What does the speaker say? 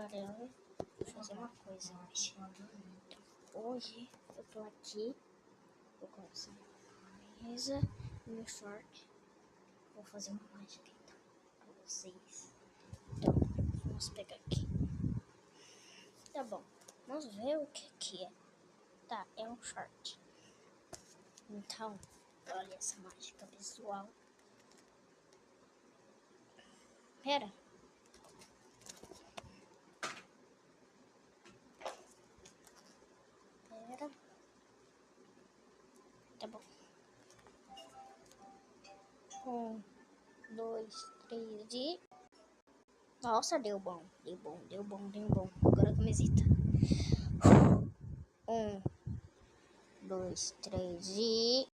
galera, vou fazer uma coisa hoje. Hoje eu tô aqui, vou colocar a mesa, meu short. Vou fazer uma mágica então pra vocês. Então, vamos pegar aqui. Tá bom, vamos ver o que é. Tá, é um short. Então, olha essa mágica visual. Pera. Tá bom. 1, 2, 3 e... Nossa, deu bom. Agora a camiseta. 1, 2, 3 e...